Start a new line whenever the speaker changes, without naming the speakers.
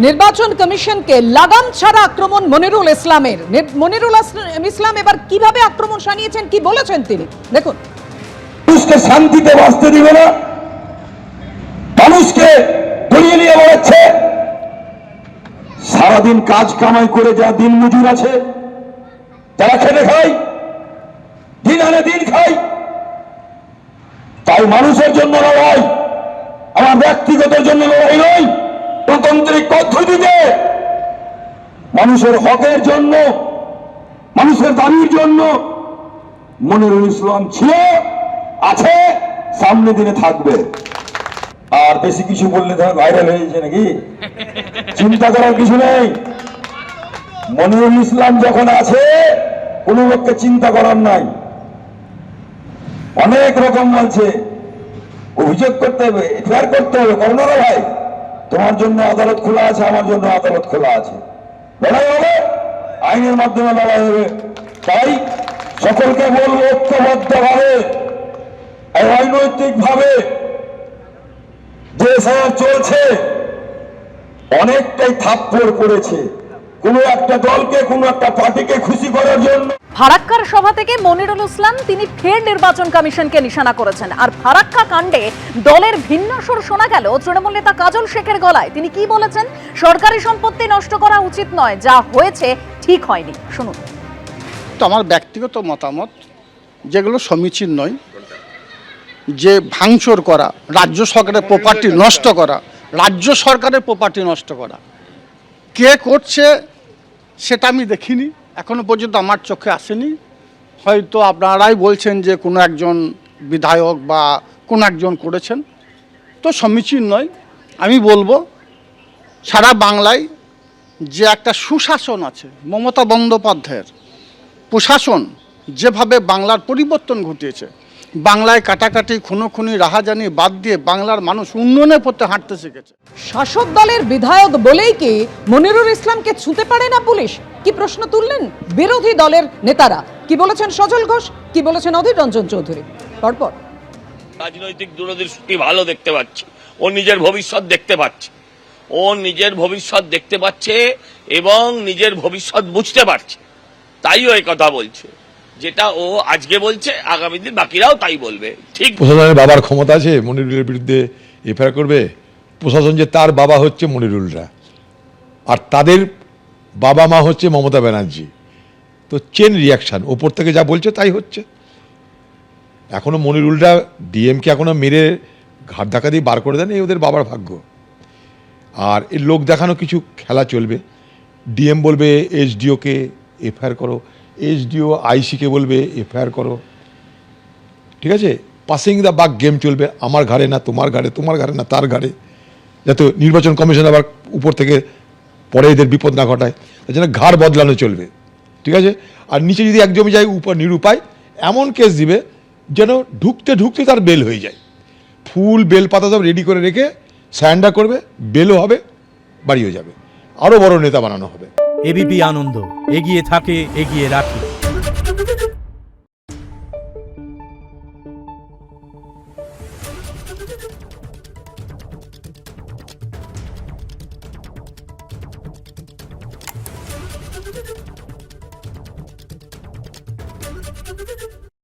নির্বাচন কমিশনকে লাগাম ছাড়া আক্রমণ মনিরুল ইসলামের। মনিরুল ইসলাম এবার কিভাবে আক্রমণ শানিয়েছেন, কি বলেছেন তিনি দেখুন।
মানুষকে শান্তিতে বাঁচতে দিবে না, মানুষকে দড়িয়ে নিয়ে বেড়াচ্ছে। সারাদিন কাজ কামাই করে যা দিন মজুর আছে, যারা খেটে খায়, দিন আনে দিন খায়, তাই মানুষের জন্য লড়াই, আমার ব্যক্তিগত জন্য লড়াই নয়, গণতান্ত্রিক পদ্ধতিতে মানুষের হকের জন্য, মানুষের দাবির জন্য মনিরুল ইসলাম ছিল, আছে, সামনে দিনে থাকবে। আর বেশি কিছু বললে ধর ভাইরাল হয়ে যাচ্ছে নাকি, চিন্তা করার কিছু নেই। মনিরুল ইসলাম যখন আছে, কোন লোককে চিন্তা করার নাই। অনেক রকম বলছে, অভিযোগ করতে হবে, এফআইআর করতে হবে, করোনা ভাই, তোমার জন্য আদালত খোলা আছে, আমার জন্য আদালত খোলা আছে, লড়াই হবে, আইনের মাধ্যমে লড়াই হবে। তাই সকলকে বলবো, ঐক্যবদ্ধ ভাবে, রাজনৈতিক ভাবে যে এসআইআর চলছে, অনেকটাই থাপ্পড় পড়েছে কোন একটা দলকে, কোন একটা পার্টিকে খুশি করার জন্য।
ফারাক্কার সভা থেকে মনিরুল ইসলাম তিনি ফের নির্বাচন কমিশনকে নিশানা করেছেন। আর ফারাক্কা কাণ্ডে দলের ভিন্ন সুর শোনা গেল তৃণমূল নেতা কাজল শেখের গলায়। তিনি কি বলেছেন? সরকারি সম্পত্তি নষ্ট করা উচিত নয়, যা হয়েছে ঠিক হয়নি, শুনুন।
তো আমার ব্যক্তিগত মতামত, যেগুলো সমীচীন নয়, যে ভাঙচুর করা, রাজ্য সরকারের প্রপার্টি নষ্ট করা, রাজ্য সরকারের প্রপার্টি নষ্ট করা, কে করছে সেটা আমি দেখিনি, এখনো পর্যন্ত আমার চোখে আসেনি। হয়তো আপনারাই বলছেন যে কোনো একজন বিধায়ক বা কোনো একজন করেছেন, তো সমীচীন নয়। আমি বলবো সারা বাংলায় যে একটা সুশাসন আছে, মমতা বন্দ্যোপাধ্যায়ের প্রশাসন যেভাবে বাংলার পরিবর্তন ঘটিয়েছে, বাংলায় কাটাকাটি, খুনোখুনি, রাহাজানি বাদ দিয়ে বাংলার মানুষ উন্নয়নের পথে হাঁটতে শিখেছে।
শাসক দলের বিধায়ক বলেই কি মনিরুল ইসলামকে ছুঁতে পারে না পুলিশ? কি প্রশ্ন তুললেন বিরোধী দলের নেতারা। কি বলেছেন সজল ঘোষ, কি বলেছেন অধীর রঞ্জন চৌধুরী। পরপর
রাজনৈতিক দূরদৃষ্টি ভালো দেখতে পাচ্ছে, ও নিজের ভবিষ্যৎ দেখতে পাচ্ছে, ও নিজের ভবিষ্যৎ দেখতে পাচ্ছে এবং নিজের ভবিষ্যৎ বুঝতে পারছে, তাই ও এই কথা বলছে। যেটা ও আজকে বলছে, আগামী দিন বাকিরাও তাই বলবে। ঠিক
প্রশাসনের বাবার ক্ষমতা আছে মনিরুলের বিরুদ্ধে এফআইআর করবে? প্রশাসন যে তার বাবা হচ্ছে মনিরুলরা, আর তাদের বাবা মা হচ্ছে মমতা ব্যানার্জি, তো চেন রিয়াকশন, ওপর থেকে যা বলছে তাই হচ্ছে। এখনো মনিরুলরা ডিএমকে এখনো মেরে ঘাট ধাক্কা দিয়ে বার করে দেন, এই ওদের বাবার ভাগ্য। আর এই লোক দেখানো কিছু খেলা চলবে। ডিএম বলবে এসডিওকে এফআইআর করো, এসডিও আইসিকে বলবে এফআইআর করো, ঠিক আছে? পাসিং দ্য বাক গেম চলবে, আমার ঘাড়ে না তোমার ঘাড়ে, তোমার ঘাড়ে না তার ঘাড়ে, যাতে নির্বাচন কমিশন আবার উপর থেকে পরে এদের বিপদ না ঘটায়, তার জন্য ঘাড় বদলানো চলবে, ঠিক আছে? আর নিচে যদি একজমি যায় উপর নিরুপায়, এমন কেস দিবে যেন ঢুকতে ঢুকতে তার বেল হয়ে যায়। ফুল বেল পাতা সব রেডি করে রেখে স্যান্ডা করবে, বেলও হবে, বাড়িও যাবে, আরও বড় নেতা বানানো হবে।
এবিপি আনন্দ, এগিয়ে থাকে, এগিয়ে রাখে।